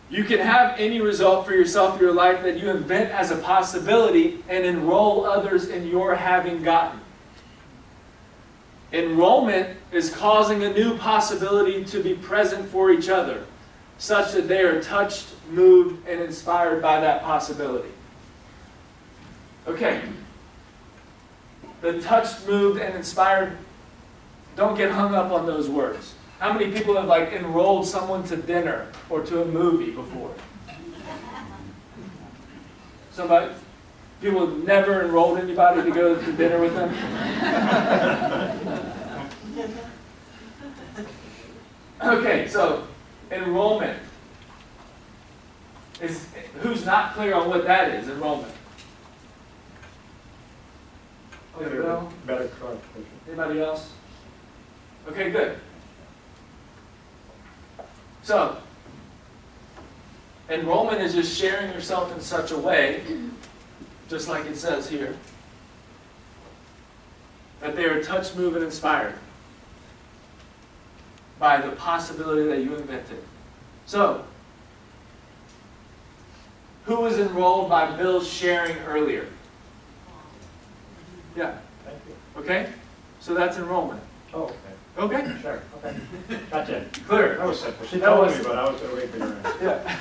You can have any result for yourself or your life that you invent as a possibility and enroll others in your having gotten. Enrollment is causing a new possibility to be present for each other, such that they are touched, moved, and inspired by that possibility. Okay. The touched, moved, and inspired, don't get hung up on those words. How many people have enrolled someone to dinner or to a movie before? Somebody? People have never enrolled anybody to go to dinner with them? Okay, so enrollment. Who's not clear on what that is, enrollment? Better clarification. Anybody else? Okay, good. So, enrollment is just sharing yourself in such a way, just like it says here, that they are touched, moved, and inspired by the possibility that you invented. So, who was enrolled by Bill's sharing earlier? Yeah. Thank you. Okay? So that's enrollment. Oh, okay. Okay? Sure. Okay. Gotcha. Clear. That was simple. She That told was- me, but I was going to wait for your answer. Yeah.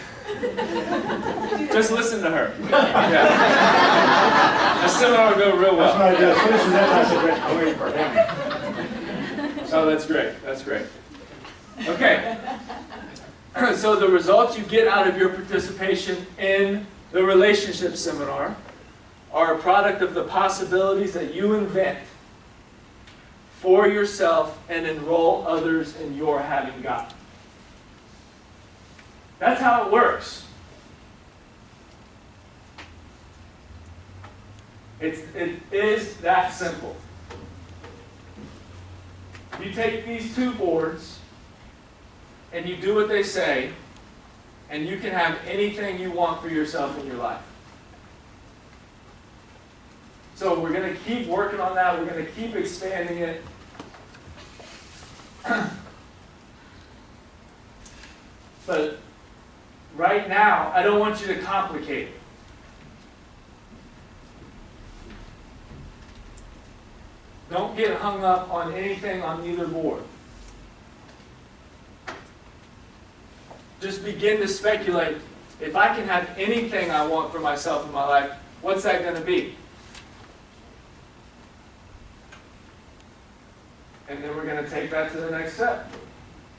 Just listen to her. Yeah. The seminar will go real That's what well. I did. As soon as she said that, I said, "Wait, I'm waiting for him." Oh, that's great. That's great. Okay. So the results you get out of your participation in the relationship seminar are a product of the possibilities that you invent for yourself and enroll others in your having gotten. That's how it works. It is that simple. You take these two boards and you do what they say, and you can have anything you want for yourself in your life. So we're going to keep working on that. We're going to keep expanding it. But right now, I don't want you to complicate it. Don't get hung up on anything on either board. Just begin to speculate. If I can have anything I want for myself in my life, what's that going to be? And then we're going to take that to the next step.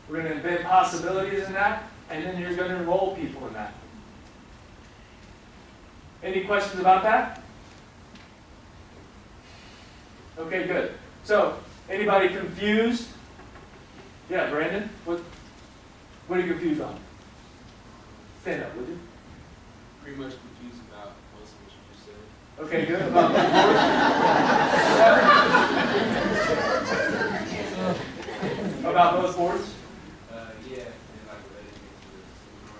We're going to invent possibilities in that, and then you're going to enroll people in that. Any questions about that? Okay, good. So, anybody confused? Yeah, Brandon? What are you confused on? Stand up, would you? Pretty much confused about most of what you just said. Okay, good. About both boards? About both boards? Yeah, and like related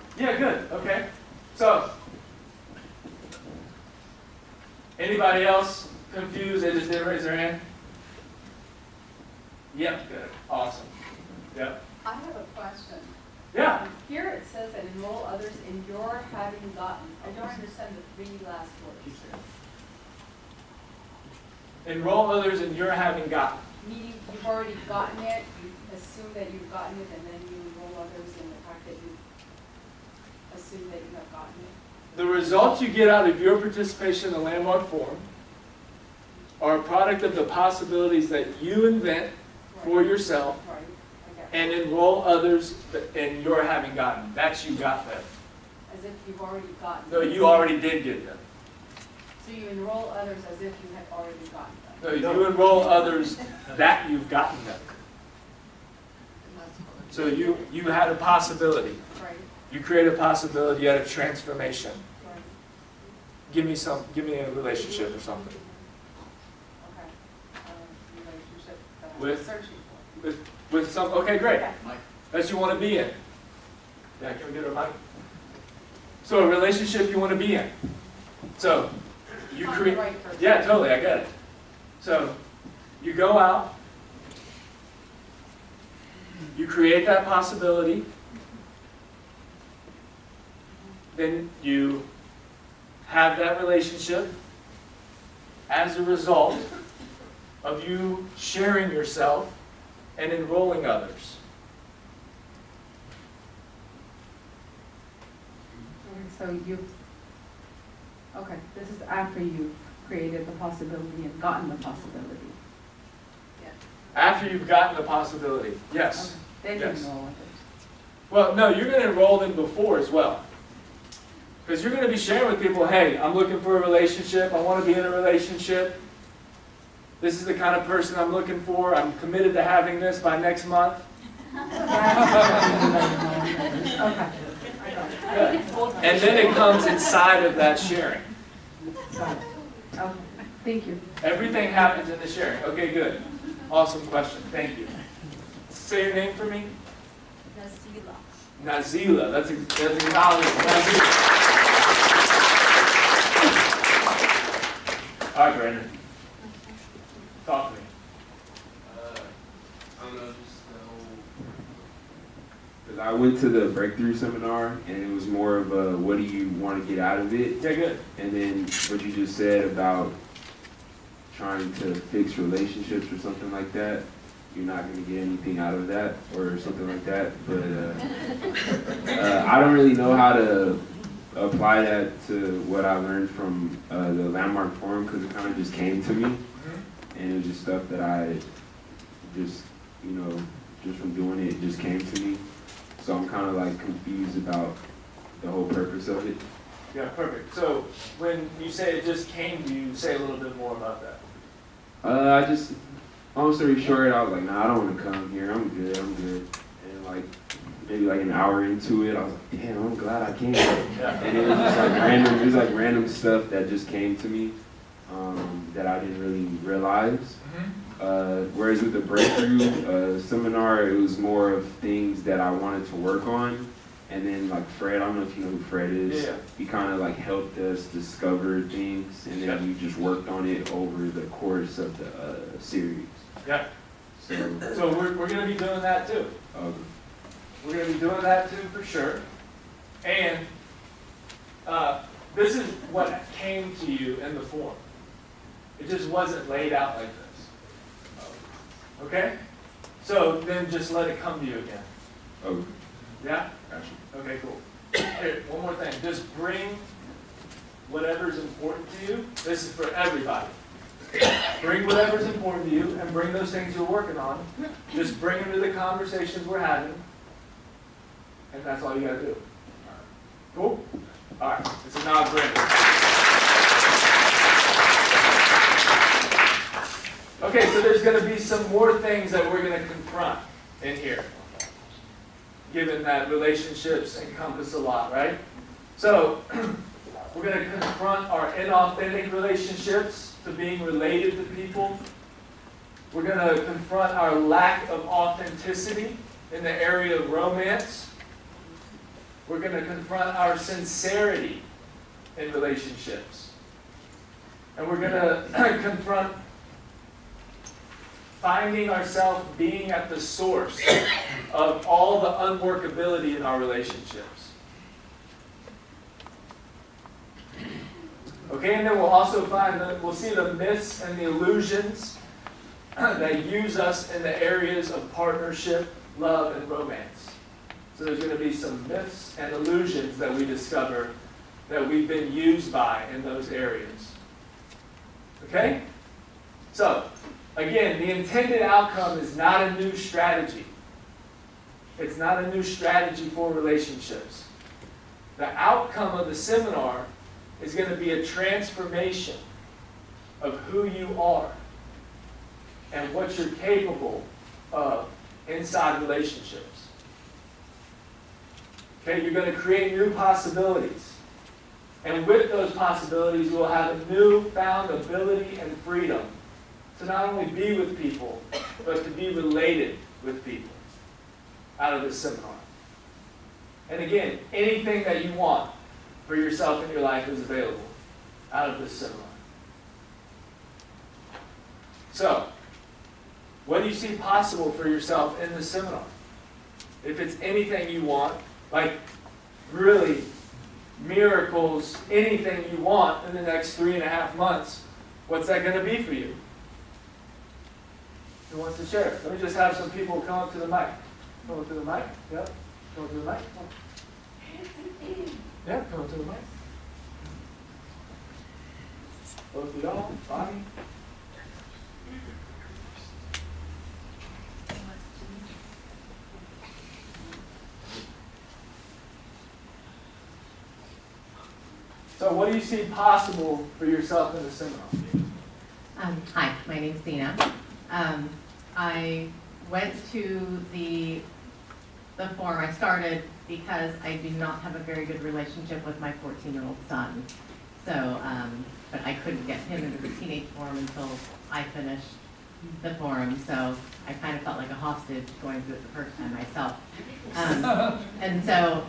to the Yeah, good. Okay. So, anybody else confused? They just didn't raise their hand? Yep, good. Awesome. Yep. I have a question. Yeah. Here it says that enroll others in your having gotten. I don't understand the three last words. Enroll others in your having gotten. Meaning you've already gotten it, you assume that you've gotten it, and then you enroll others in the fact that you assume that you have gotten it. The results you get out of your participation in the landmark forum are a product of the possibilities that you invent for yourself Right. Okay. and enroll others in your having gotten. That's you got them. As if you've already gotten No, them. you already did get them. So you enroll others as if you had already gotten them. No, you enroll others that you've gotten them. So you had a possibility. Right. You create a possibility, you had a transformation. Right. Give me a relationship or something. Okay. Relationship that I'm With- searching for. With some, okay, great. Okay. That you want to be in. Yeah, can we get a mic? So a relationship you want to be in. So you Find the create. right person. Yeah, totally, I get it. So you go out, you create that possibility, then you have that relationship as a result of you sharing yourself and enrolling others. So okay, this is after you've created the possibility and gotten the possibility. After you've gotten the possibility, yes. Okay. Then Yes. you enroll others. Well, no, you're going to enroll them before as well. Because you're going to be sharing with people, hey, I'm looking for a relationship. I want to be in a relationship. This is the kind of person I'm looking for. I'm committed to having this by next month. Okay. Good. And then it comes inside of that sharing. Got it. Okay. Thank you. Everything happens in the sharing. Okay, good. Awesome question. Thank you. Say your name for me. Nazila. That's acknowledged. Nazila. All right, Brandon. Talk to me. I don't know, just the whole. Because I went to the breakthrough seminar, and it was more of a, what do you want to get out of it? Yeah, good. And then what you just said about trying to fix relationships or something like that, you're not going to get anything out of that or something like that. But I don't really know how to apply that to what I learned from the Landmark Forum, because it kind of just came to me. And it was just stuff that I just, just from doing it, it just came to me. So I'm kind of like confused about the whole purpose of it. Yeah, perfect. So when you say it just came to you, say a little bit more about that. Long story short, I was like, nah, I don't want to come here. I'm good. And like, maybe like an hour into it, I was like, damn, I'm glad I came. Yeah. And it was just like random, it was like random stuff that just came to me that I didn't really realize. Whereas with the breakthrough seminar, it was more of things that I wanted to work on. And then like Fred, I don't know if you know who Fred is. Yeah. He kind of like helped us discover things, and then we just worked on it over the course of the series. Yeah. So we're going to be doing that too. We're going to be doing that too for sure. And this is what came to you in the form. It just wasn't laid out like this. Okay? So then just let it come to you again. Okay. Yeah? Gotcha. Okay, cool. Here, one more thing. Just bring whatever's important to you. This is for everybody. Bring whatever's important to you and bring those things you're working on. Just bring them to the conversations we're having. And that's all you got to do. Cool? All right. It's a nod, Brandon. Okay, so there's going to be some more things that we're going to confront in here, given that relationships encompass a lot, right? So we're going to confront our inauthentic relationships to being related to people. We're going to confront our lack of authenticity in the area of romance. We're going to confront our sincerity in relationships. And we're going to confront finding ourselves being at the source of all the unworkability in our relationships. Okay, and then we'll also we'll see the myths and the illusions that use us in the areas of partnership, love, and romance. So there's going to be some myths and illusions that we discover that we've been used by in those areas. Okay? So, again, the intended outcome is not a new strategy. It's not a new strategy for relationships. The outcome of the seminar is going to be a transformation of who you are and what you're capable of inside relationships. Okay, you're going to create new possibilities. And with those possibilities, you will have a newfound ability and freedom to not only be with people, but to be related with people out of this seminar. And again, anything that you want for yourself in your life is available out of this seminar. So, what do you see possible for yourself in this seminar? If it's anything you want, like really miracles, anything you want in the next 3.5 months, what's that going to be for you? Who wants to share? Let me just have some people come up to the mic. Come up to the mic. Yep. Come up to the mic. Yeah, come up to the mic. Both of y'all, Bonnie. So what do you see possible for yourself in the seminar? Hi, my name's Dina. I went to the forum. I started because I do not have a very good relationship with my 14-year-old son. So, but I couldn't get him into the teenage forum until I finished the forum. So I kind of felt like a hostage going through it the first time myself. And so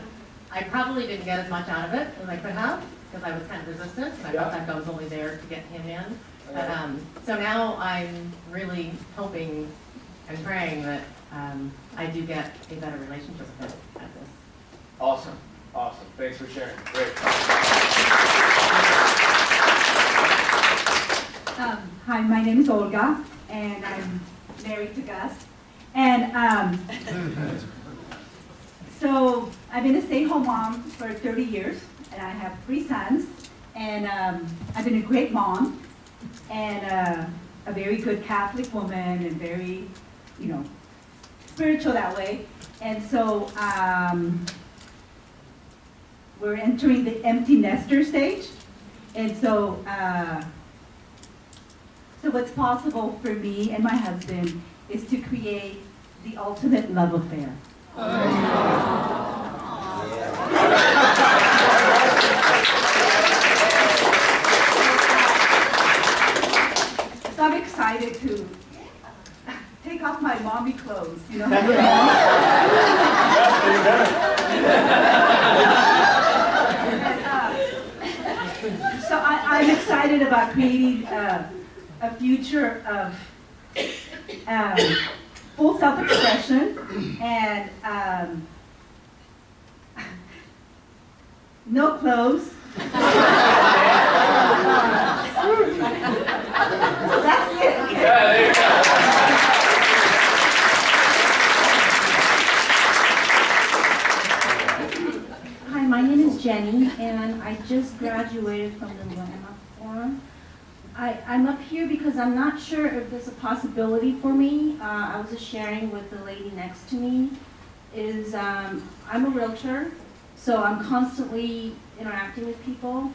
I probably didn't get as much out of it as I could have because I was kind of resistant. And I felt like I was only there to get him in. But, so now I'm really hoping and praying that I do get a better relationship with him at this. Awesome. Awesome. Thanks for sharing. Great. Hi, my name is Olga, and I'm married to Gus. And so I've been a stay-at-home mom for 30 years, and I have 3 sons. And I've been a great mom, and a very good Catholic woman, and very, you know, spiritual that way. And so we're entering the empty nester stage. And so, so what's possible for me and my husband is to create the ultimate love affair. So I'm excited to take off my mommy clothes, you know. So I'm excited about creating a future of full self-expression and no clothes. So that's it. Yeah, there you go. Hi, my name is Jenny, and I just graduated from the MAH forum. I'm up here because I'm not sure if there's a possibility for me. I was just sharing with the lady next to me. I'm a realtor, so I'm constantly interacting with people.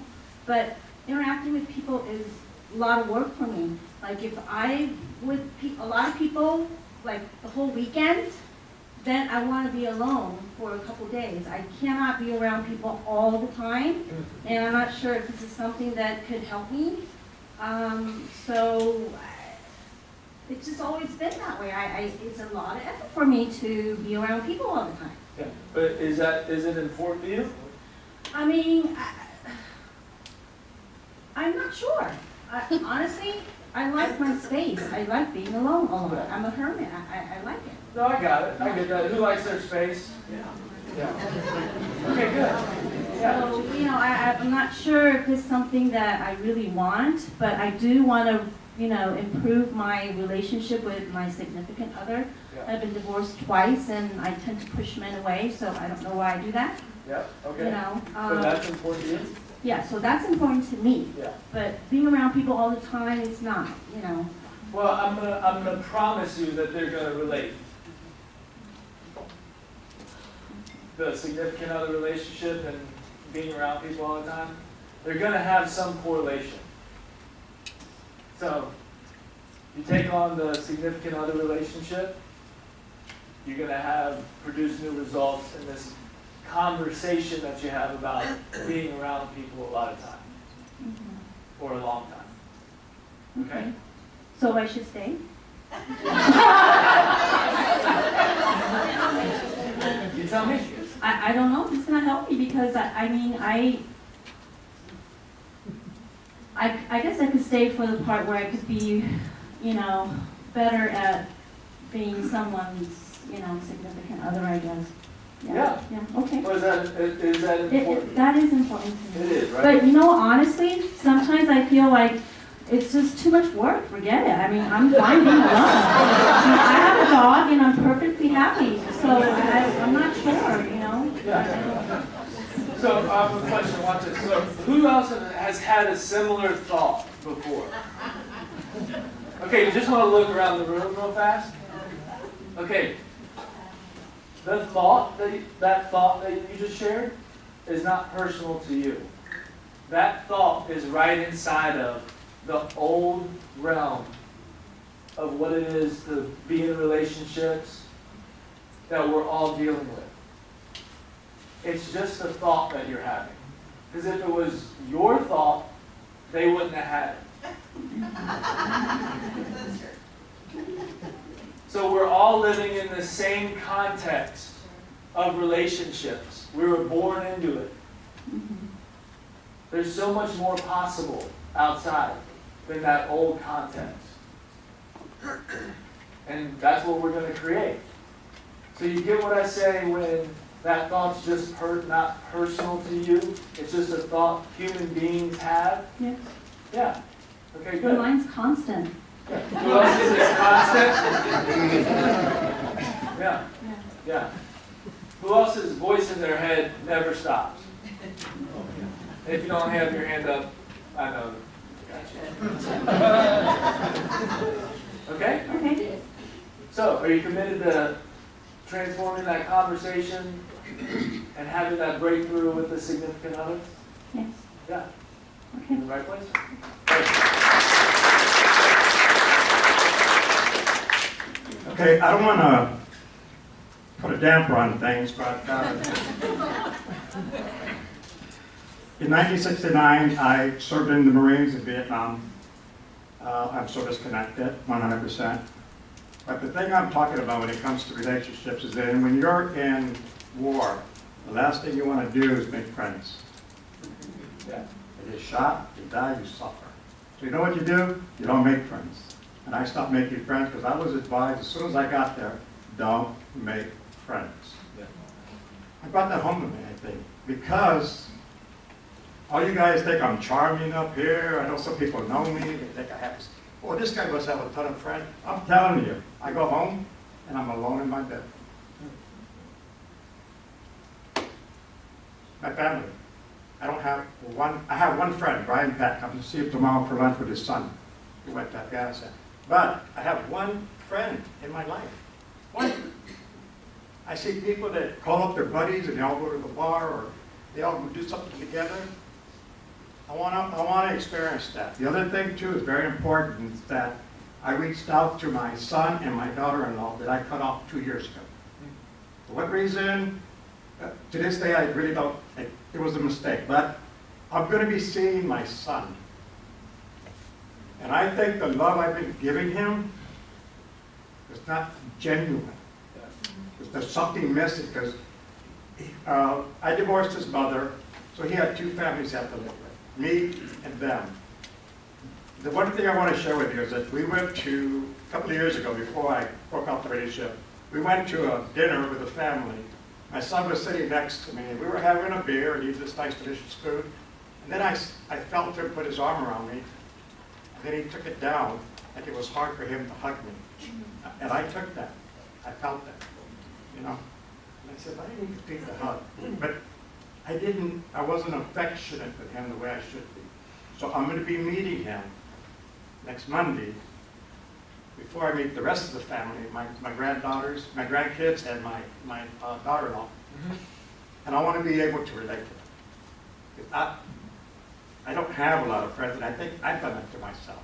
But interacting with people is a lot of work for me. Like if I with a lot of people, like the whole weekend, then I want to be alone for a couple days. I cannot be around people all the time, and I'm not sure if this is something that could help me. So it's just always been that way. It's a lot of effort for me to be around people all the time. Yeah. But is it important to you? I mean, I'm not sure. Honestly, I like my space. I like being alone a lot. I'm a hermit. I like it. No, I got it. I get that. Who likes their space? Yeah. Okay, good. Yeah. So, you know, I'm not sure if it's something that I really want, but I do want to, you know, improve my relationship with my significant other. Yeah. I've been divorced twice, and I tend to push men away, so I don't know why I do that. Yeah. Okay. You know, But that's important to you? yeah, so that's important to me. Yeah. But being around people all the time is not, you know. Well, I'm gonna promise you that they're gonna relate. The significant other relationship and being around people all the time, they're gonna have some correlation. So, you take on the significant other relationship, you're gonna produce new results in this conversation that you have about being around people a lot of time, or a long time. Okay? So I should stay? You tell me. I don't know if it's going to help me because, I mean, I guess I could stay for the part where I could be, you know, better at being someone's, you know, significant other, I guess. Yeah. Yeah, okay. Or is that important? That is important to me. It is, right? But you know, honestly, sometimes I feel like it's just too much work. Forget it. I mean, I'm fine being alone. I have a dog and I'm perfectly happy. So I'm not sure, you know. Yeah. So I have a question. Watch this. So who else has had a similar thought before? Okay, you just want to look around the room real fast. Okay. The thought that thought that you just shared is not personal to you. That thought is right inside of the old realm of what it is to be in relationships that we're all dealing with. It's just a thought that you're having. Because if it was your thought, they wouldn't have had it. So we're all living in the same context of relationships. We were born into it. There's so much more possible outside than that old context. And that's what we're going to create. So you get what I say when that thought's just not personal to you. It's just a thought human beings have. Yes. Yeah. Okay, good. Mine's constant. Yeah. Who else is this constant? Yeah. Yeah. Who else's voice in their head never stops? If you don't have your hand up, I know. Okay? Okay. So, are you committed to transforming that conversation and having that breakthrough with the significant other? Yes. Yeah. Okay. In the right place? Okay, I don't want to put a damper on things, but in 1969, I served in the Marines in Vietnam. I'm service connected, 100%. But the thing I'm talking about when it comes to relationships is that when you're in war, the last thing you want to do is make friends. Yeah. You get shot, you die, you suffer. So you know what you do? You don't make friends. And I stopped making friends because I was advised as soon as I got there, don't make friends. Yeah. I brought that home to me, I think, because all you guys think I'm charming up here. I know some people know me. They think I have, oh, this guy must have a ton of friends. I'm telling you, I go home and I'm alone in my bed. My family. I have one friend, Brian Peck. I'm going to see him tomorrow for lunch with his son. He went to Afghanistan. But I have one friend in my life. One. I see people that call up their buddies and they all go to the bar or they all do something together. I want to experience that. The other thing too is very important is that I reached out to my son and my daughter-in-law that I cut off 2 years ago. For what reason? To this day, I really don't. It was a mistake, but I'm going to be seeing my son, and I think the love I've been giving him is not genuine. There's something missing because I divorced his mother, so he had two families he had to live with, me and them. The one thing I want to share with you is that we went to, a couple of years ago, before I broke off the relationship, we went to a dinner with a family. My son was sitting next to me, and we were having a beer and eating this nice, delicious food. And then I felt him put his arm around me, and then he took it down, like it was hard for him to hug me. And I took that. I felt that, you know. And I said, I didn't need to take the hug. But I wasn't affectionate with him the way I should be. So I'm going to be meeting him next Monday, before I meet the rest of the family, my granddaughters, my grandkids, and my daughter-in-law. Mm-hmm. And I want to be able to relate to them. I don't have a lot of friends, and I think I've done it to myself.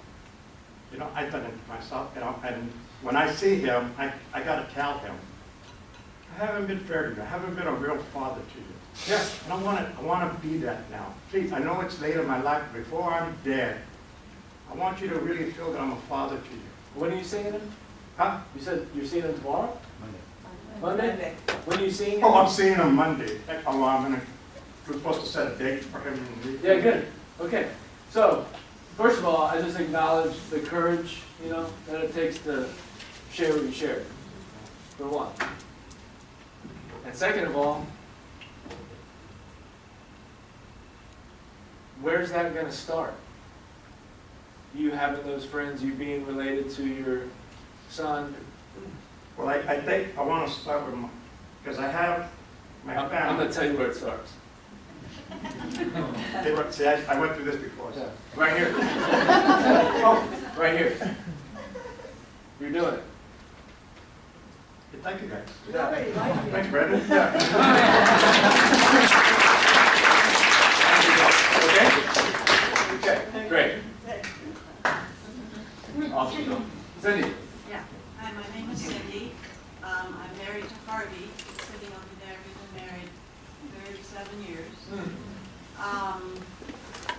You know, I've done it to myself, and when I see him, I got to tell him, I haven't been fair to you. I haven't been a real father to you. Yes. And I want to be that now. Please, I know it's late in my life, but before I'm dead, I want you to really feel that I'm a father to you. When are you seeing him? Huh? You said you're seeing him tomorrow? Monday? When are you seeing him? Oh, I'm seeing him Monday. We're supposed to set a date for him. Yeah, good. Okay. So, first of all, I just acknowledge the courage, that it takes to share what you shared. For one. And second of all, where's that going to start? You having those friends, you being related to your son? Well, I think I want to start with because I have my I'm family. going to tell you where it starts. See, I went through this before. So. Right here. Oh, right here. You're doing it. Yeah, thank you, guys. Yeah. Thanks, Brandon. Okay? Okay, great. Awesome. Cindy. Yeah. Hi, my name is Cindy. I'm married to Harvey, sitting over there. We've been married 37 years.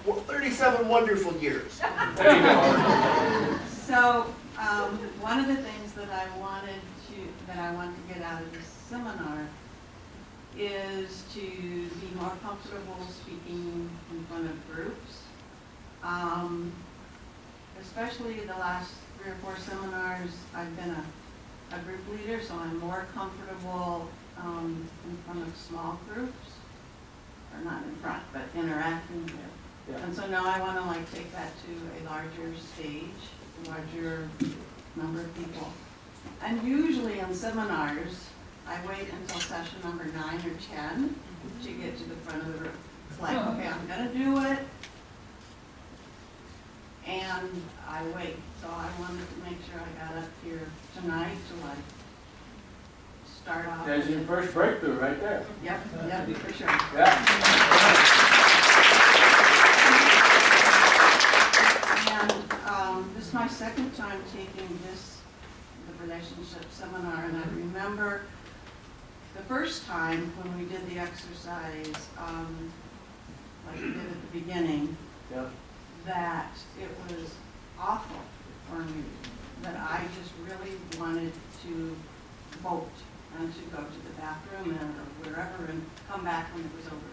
Well, 37 wonderful years. There you go. So, one of the things that I want to get out of this seminar is to be more comfortable speaking in front of groups. Especially the last 3 or 4 seminars, I've been a group leader, so I'm more comfortable in front of small groups, or not in front, but interacting with. Yeah. And so now I want to take that to a larger stage, a larger number of people. And usually in seminars, I wait until session number 9 or 10 to get to the front of the room. It's like, okay, I'm going to do it. And I wait. So I wanted to make sure I got up here tonight to start off. There's your first breakthrough right there. Yep, for sure. Yeah. And this is my second time taking the relationship seminar, and I remember the first time when we did the exercise, like we did at the beginning, Yeah. that it was awful for me, that I just really wanted to vote and to go to the bathroom or wherever and come back when it was over.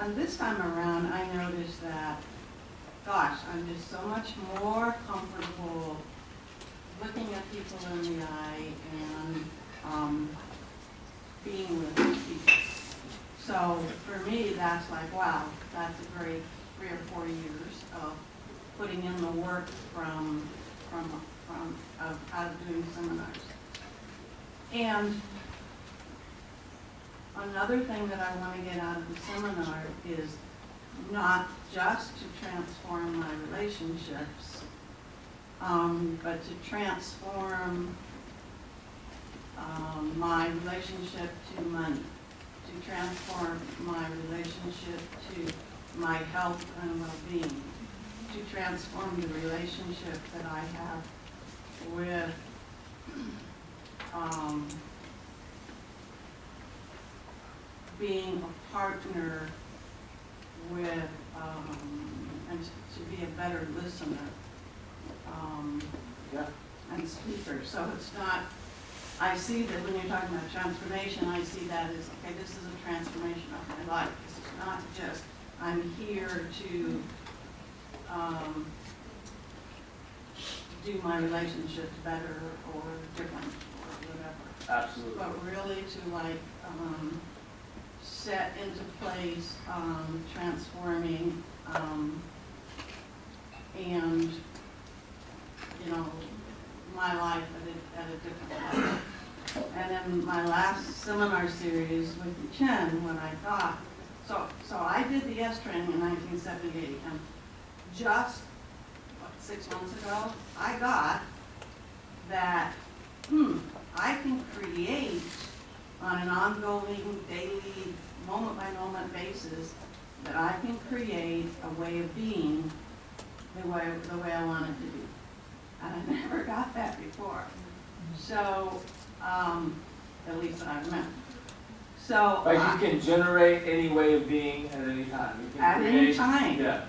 And this time around, I noticed that, gosh, I'm just so much more comfortable looking at people in the eye and being with people. So for me, that's like, wow, that's a great 3 or 4 years of putting in the work out of doing seminars. And another thing that I want to get out of the seminar is not just to transform my relationships, but to transform my relationship to money, to transform my relationship to my health and well-being, to transform the relationship that I have with being a partner with, and to be a better listener and speaker. So it's not, I see that when you're talking about transformation, I see that as, okay, this is a transformation of my life. This is not just, I'm here to do my relationships better or different or whatever. Absolutely. But really to set into place transforming and my life at a different level. And in my last seminar series with Yu-Chien, when I got, so I did the S training in 1978, and just 6 months ago, I got that, I can create on an ongoing, daily, moment-by-moment basis, that I can create a way of being the way I want it to be. And I never got that before. So, at least that I remember. So, Like you can generate any way of being at any time. You can at create, any time. Yeah.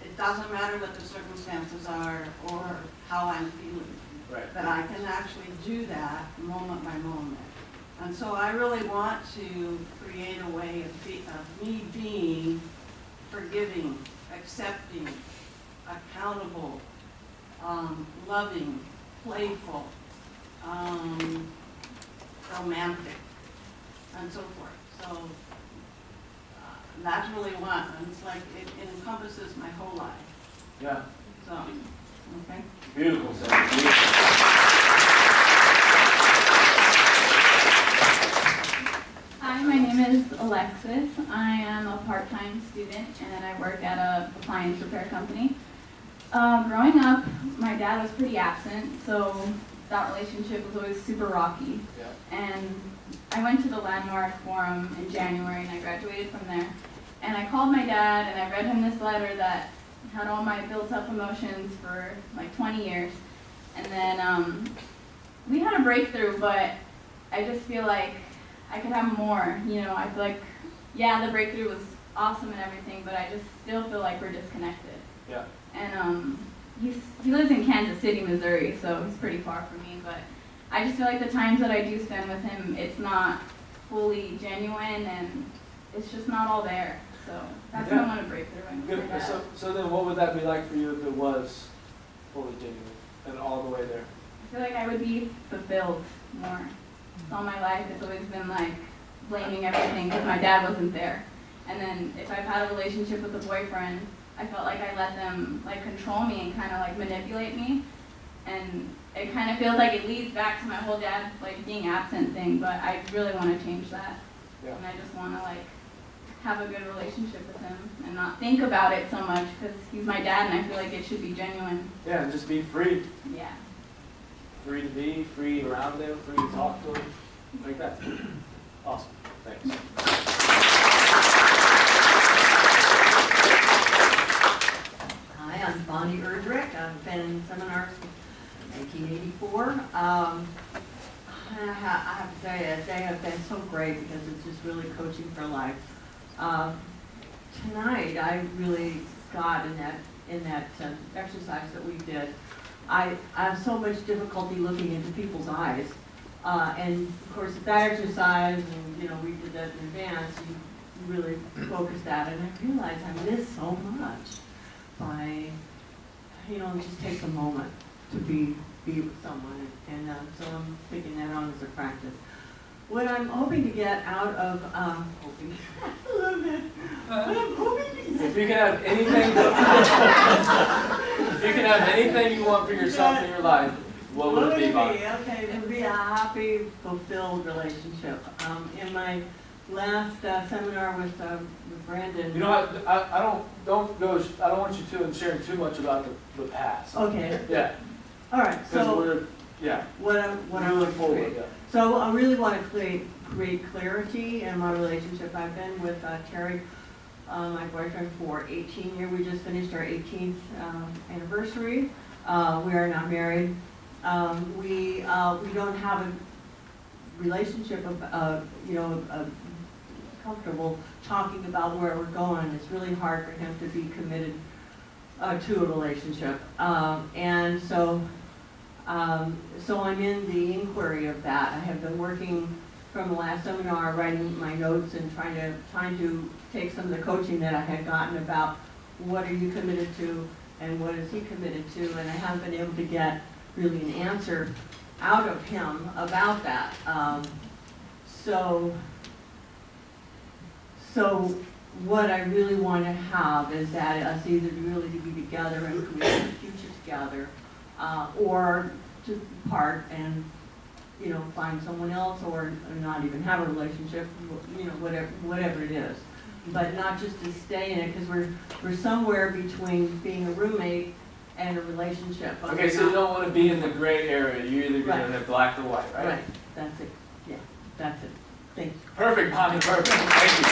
It doesn't matter what the circumstances are or how I'm feeling. Right. That I can actually do that moment by moment. And so I really want to create a way of me being forgiving, accepting, accountable, loving, playful, romantic, and so forth. So that's really what, and it's like, it encompasses my whole life. Yeah. So, okay. Beautiful, Sarah. Beautiful. Hi, my name is Alexis. I am a part-time student and I work at a appliance repair company. Growing up, my dad was pretty absent, so that relationship was always super rocky. Yeah. And I went to the Landmark Forum in January and I graduated from there. And I called my dad and I read him this letter that had all my built-up emotions for like 20 years. And then we had a breakthrough, but I just feel like I could have more. You know, I feel like, yeah, the breakthrough was awesome and everything, but I just still feel like we're disconnected. Yeah. And he lives in Kansas City, Missouri, so he's pretty far from me, but I just feel like the times that I do spend with him, it's not fully genuine and it's just not all there. So that's what I want to break through. And Good. So then what would that be like for you if it was fully genuine and all the way there? I feel like I would be fulfilled more. All my life, it's always been like blaming everything because my dad wasn't there. And then if I've had a relationship with a boyfriend, I felt like I let them like control me and kind of like manipulate me. And it kind of feels like it leads back to my whole dad like being absent thing, but I really want to change that. Yeah. And I just want to like have a good relationship with him and not think about it so much because he's my dad and I feel like it should be genuine. Yeah, and just be free. Yeah. Free to be, free around them, free to talk to them, like that. Awesome. Thanks. Hi, I'm Bonnie Erdrich. I've been in seminars since 1984. I have to say that they have been so great because it's just really coaching for life. Tonight, I really got in that exercise that we did. I have so much difficulty looking into people's eyes. And of course, at that exercise, and you know, we did that in advance, you really focus that, and I realized I miss so much by, you know, it just takes a moment to be with someone, and so I'm taking that on as a practice. What I'm hoping to get out of, hoping, I love that. What I'm hoping to get. If you can have anything, if you can have anything you want for yourself in your life, what would it be, Bonnie? Okay, it would be a happy, fulfilled relationship. In my last seminar with Brandon. You know, I don't want you to share too much about the past. Okay. Yeah. All right. So we're, yeah. What I look forward. Yeah. So I really want to create clarity in my relationship. I've been with Terry, my boyfriend, for 18 years. We just finished our 18th anniversary. We are not married. We don't have a relationship of comfortable talking about where we're going. It's really hard for him to be committed to a relationship, and so I'm in the inquiry of that. I have been working from the last seminar, writing my notes and trying to take some of the coaching that I had gotten about what are you committed to and what is he committed to, and I haven't been able to get really an answer out of him about that. So what I really want to have is that us either really to be together and create a future together, or to part and, you know, find someone else, or not even have a relationship, you know, whatever it is. But not just to stay in it, because we're somewhere between being a roommate and a relationship. Okay, so you don't want to be in the gray area. You're either going to have black or white, right? Right, that's it. Yeah, that's it. Thank you. Perfect, Bonnie, perfect. Thank you.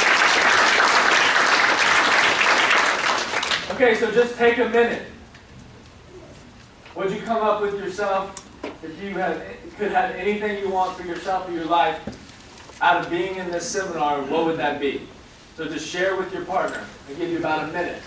Okay, so just take a minute. What'd you come up with yourself? If you could have anything you want for yourself or your life out of being in this seminar, what would that be? So just share with your partner. I'll give you about a minute.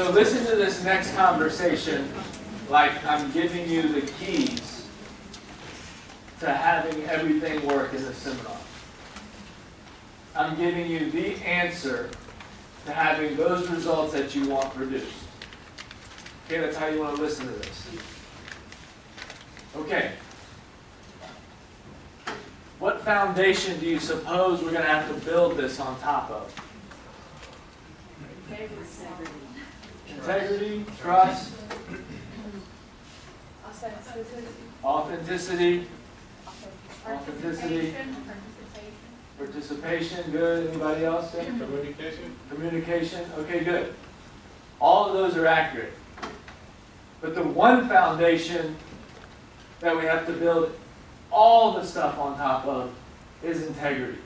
So listen to this next conversation like I'm giving you the keys to having everything work in the seminar. I'm giving you the answer to having those results that you want produced. Okay, that's how you want to listen to this. Okay. What foundation do you suppose we're going to have to build this on top of? Integrity, trust, authenticity, participation, good. Anybody else? Yeah? Communication. Communication, okay, good. All of those are accurate. But the one foundation that we have to build all the stuff on top of is integrity.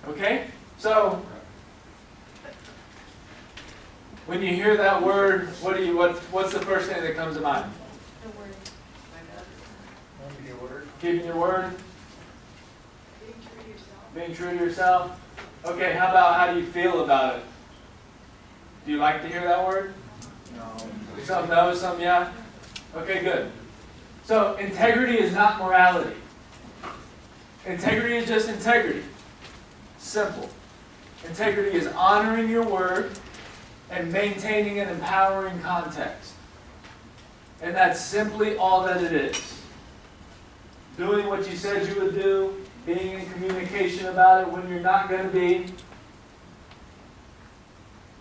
Okay? So, when you hear that word, what's the first thing that comes to mind? Keeping your word. Being true to yourself. Okay, how do you feel about it? Do you like to hear that word? No. Some no, some yeah? Okay, good. So, integrity is not morality. Integrity is just integrity. Simple. Integrity is honoring your word and maintaining an empowering context. And that's simply all that it is. Doing what you said you would do, being in communication about it when you're not going to be.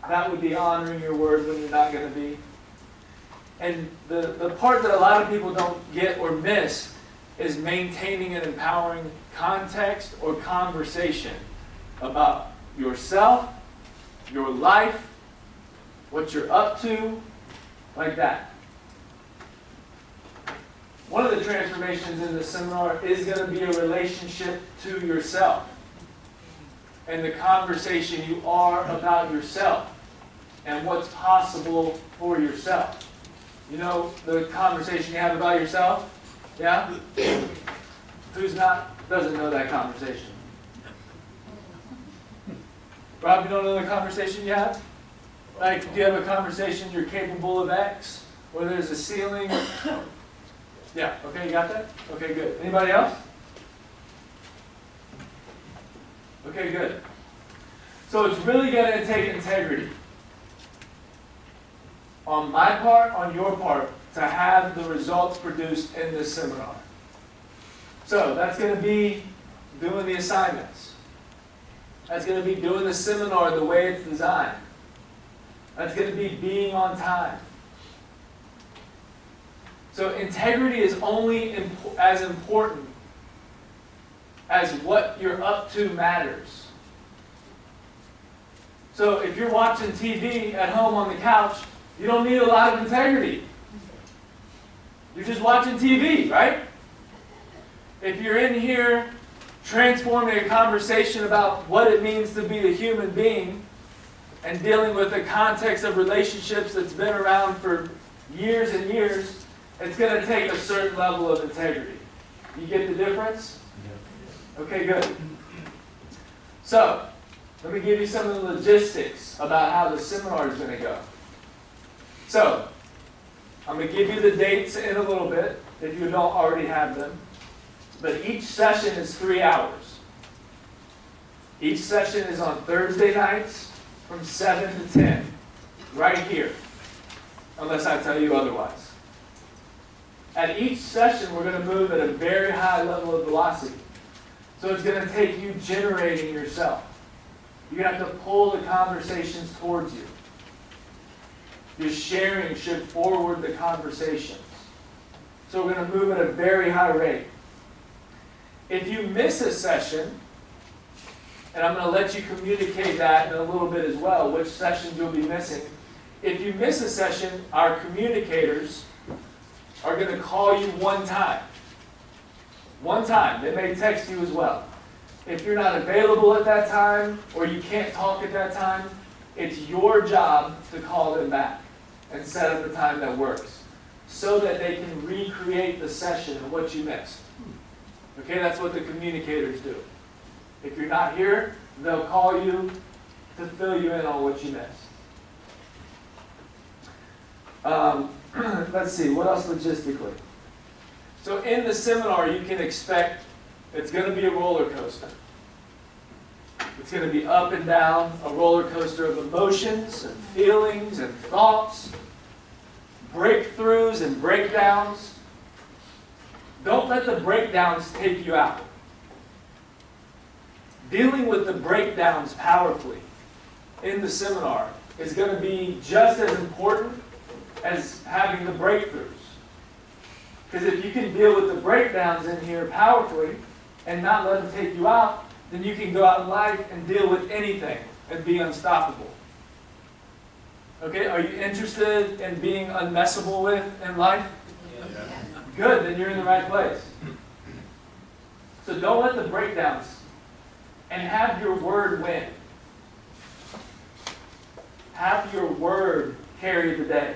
That would be honoring your word when you're not going to be. And the part that a lot of people don't get or miss is maintaining an empowering context or conversation about yourself, your life, what you're up to, like that. One of the transformations in this seminar is going to be a relationship to yourself and the conversation you are about yourself and what's possible for yourself. You know the conversation you have about yourself? Yeah? Doesn't know that conversation? Rob, you don't know the conversation you have? Like, do you have a conversation you're capable of X? Or there's a ceiling? Yeah, okay, you got that? Okay, good. Anybody else? Okay, good. So it's really going to take integrity. On my part, on your part, to have the results produced in this seminar. So that's going to be doing the assignments. That's going to be doing the seminar the way it's designed. That's going to be being on time. So integrity is only as important as what you're up to matters. So if you're watching TV at home on the couch, you don't need a lot of integrity. You're just watching TV, right? If you're in here transforming a conversation about what it means to be a human being and dealing with the context of relationships that's been around for years and years, it's going to take a certain level of integrity. You get the difference? Okay, good. So, let me give you some of the logistics about how the seminar is going to go. So, I'm going to give you the dates in a little bit, if you don't already have them. But each session is 3 hours. Each session is on Thursday nights from 7 to 10, right here, unless I tell you otherwise. At each session, we're going to move at a very high level of velocity. So it's going to take you generating yourself. You're going to have to pull the conversations towards you. Your sharing should forward the conversations. So we're going to move at a very high rate. If you miss a session, and I'm going to let you communicate that in a little bit as well, which sessions you'll be missing. If you miss a session, our communicators are going to call you one time. One time. They may text you as well. If you're not available at that time, or you can't talk at that time, it's your job to call them back and set up a time that works so that they can recreate the session of what you missed. Okay, that's what the communicators do. If you're not here, they'll call you to fill you in on what you missed. Let's see, what else logistically? So in the seminar, you can expect it's going to be a roller coaster. It's going to be up and down, a roller coaster of emotions and feelings and thoughts, breakthroughs and breakdowns. Don't let the breakdowns take you out. Dealing with the breakdowns powerfully in the seminar is going to be just as important as having the breakthroughs. Because if you can deal with the breakdowns in here powerfully and not let them take you out, then you can go out in life and deal with anything and be unstoppable. Okay, are you interested in being unmessable with in life? Yeah. Good, then you're in the right place. So don't let the breakdowns, and have your word win. Have your word carry the day.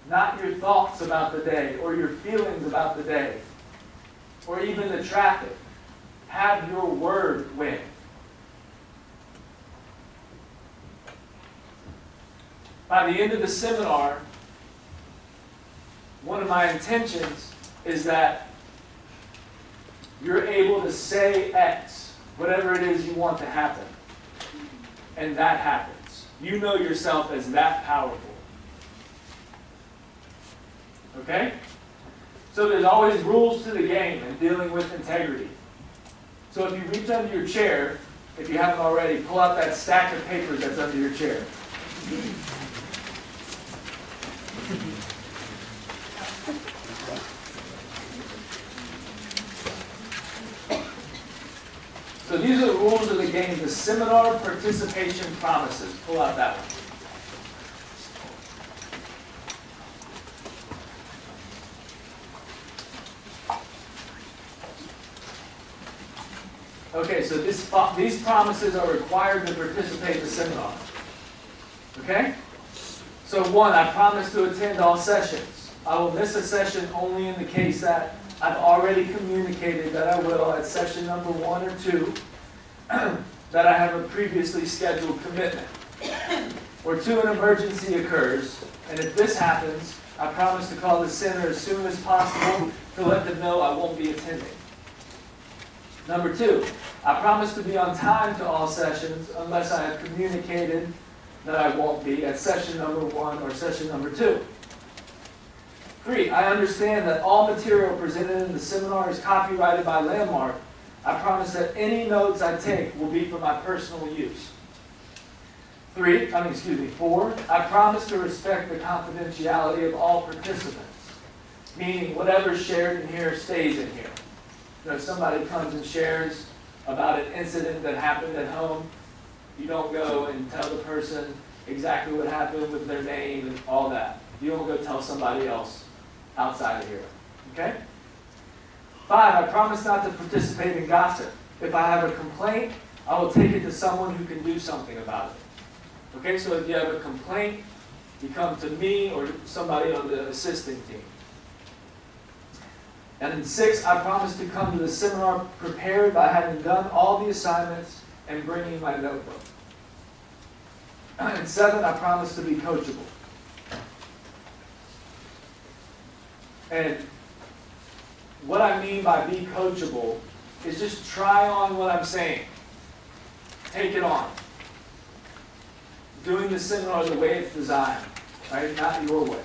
Not your thoughts about the day, or your feelings about the day, or even the traffic. Have your word win. By the end of the seminar, one of my intentions is that you're able to say X, whatever it is you want to happen, and that happens. You know yourself as that powerful. Okay? So there's always rules to the game in dealing with integrity. So if you reach under your chair, if you haven't already, pull out that stack of papers that's under your chair. So these are the rules of the game, the seminar participation promises. Pull out that one. Okay, so these promises are required to participate in the seminar. Okay? So 1, I promise to attend all sessions. I will miss a session only in the case that I've already communicated that I will at session number 1 or 2, that I have a previously scheduled commitment. Or 2, an emergency occurs, and if this happens, I promise to call the center as soon as possible to let them know I won't be attending. Number 2, I promise to be on time to all sessions unless I have communicated that I won't be at session number 1 or session number 2. 3, I understand that all material presented in the seminar is copyrighted by Landmark. I promise that any notes I take will be for my personal use. 4, I promise to respect the confidentiality of all participants, meaning whatever's shared in here stays in here. If somebody comes and shares about an incident that happened at home, you don't go and tell the person exactly what happened with their name and all that. You don't go tell somebody else outside of here. Okay? 5, I promise not to participate in gossip. If I have a complaint, I will take it to someone who can do something about it. Okay, so if you have a complaint, you come to me or somebody on the assisting team. And in 6, I promise to come to the seminar prepared by having done all the assignments and bringing my notebook. And 7, I promise to be coachable. And what I mean by be coachable is just try on what I'm saying. Take it on. Doing the seminar the way it's designed, right? Not your way.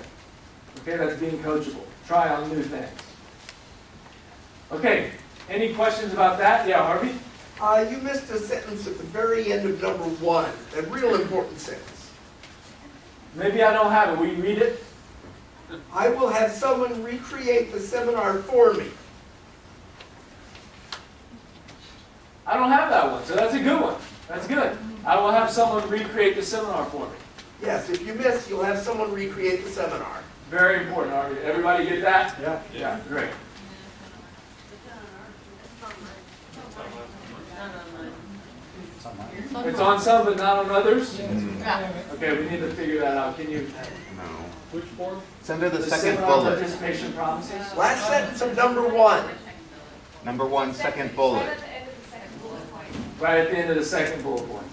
Okay, that's being coachable. Try on new things. Okay, any questions about that? Yeah, Harvey? You missed a sentence at the very end of number 1, a real important sentence. Maybe I don't have it. Will you read it? I will have someone recreate the seminar for me. I don't have that one, so that's a good one. That's good. I will have someone recreate the seminar for me. Yes, if you miss, you'll have someone recreate the seminar. Very important, Harvey. Everybody get that? Yeah. Yeah, great. It's on some, but not on others? Okay, we need to figure that out. Can you? No. Which form? It's under the second seminar bullet. participation promises? Last sentence of number 1. Number 1, second bullet. Right at the end of the second bullet point.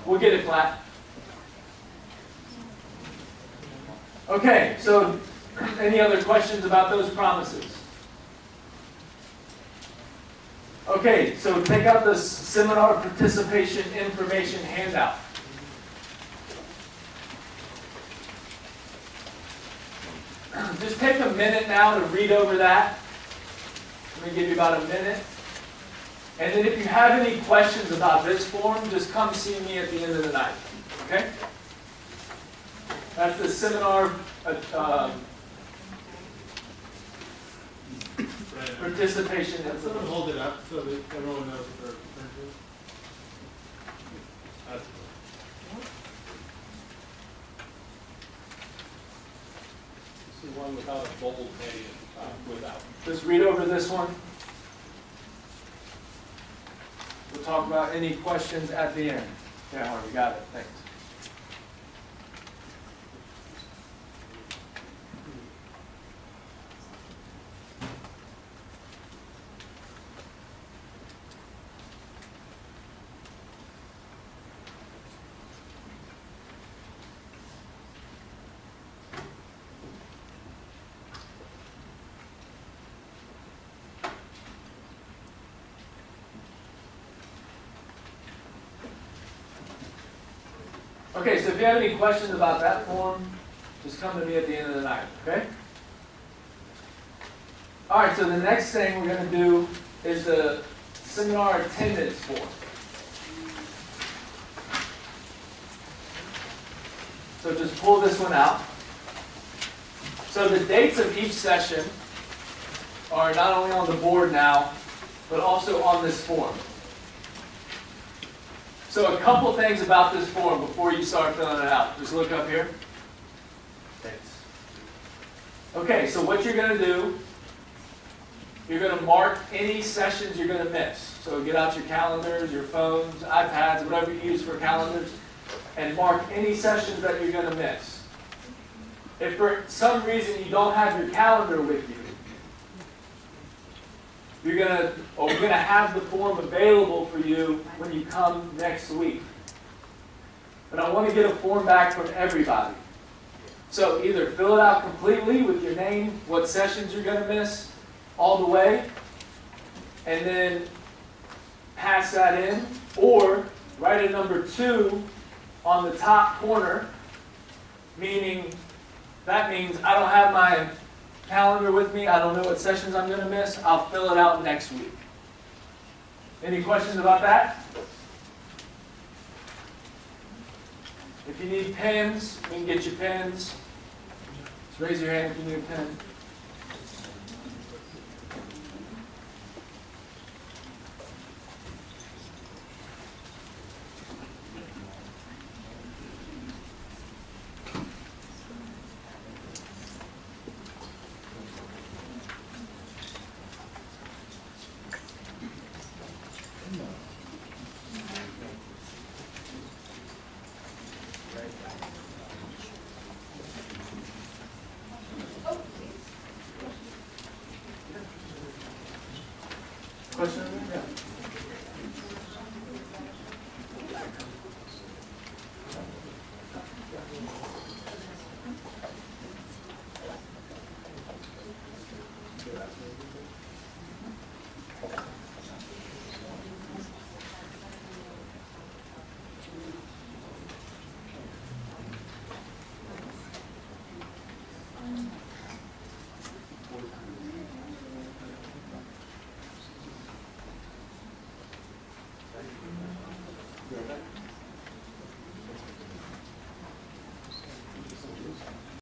We'll get it flat. Okay, so any other questions about those promises? Okay, so take out the seminar participation information handout. Just take a minute now to read over that. Let me give you about a minute. And then if you have any questions about this form, just come see me at the end of the night. Okay? That's the seminar participation Someone information. hold it up so that everyone knows what they're referring to. That's This is one without a bold heading, without. Just read over this one. We'll talk about any questions at the end. Yeah, Harvey, got it. Thanks. Okay, so if you have any questions about that form, just come to me at the end of the night, okay? All right, so the next thing we're going to do is the seminar attendance form. So just pull this one out. So the dates of each session are not only on the board now, but also on this form. So a couple things about this form before you start filling it out. Just look up here. Thanks. Okay, so what you're going to do, you're going to mark any sessions you're going to miss. So get out your calendars, your phones, iPads, whatever you use for calendars, and mark any sessions that you're going to miss. If for some reason you don't have your calendar with you, we're going to have the form available for you when you come next week. But I want to get a form back from everybody. So either fill it out completely with your name, what sessions you're going to miss, all the way, and then pass that in, or write a number 2 on the top corner, meaning that means I don't have my calendar with me, I don't know what sessions I'm going to miss, I'll fill it out next week. Any questions about that? If you need pens, we can get you pens. Just raise your hand if you need a pen. Question? Yeah.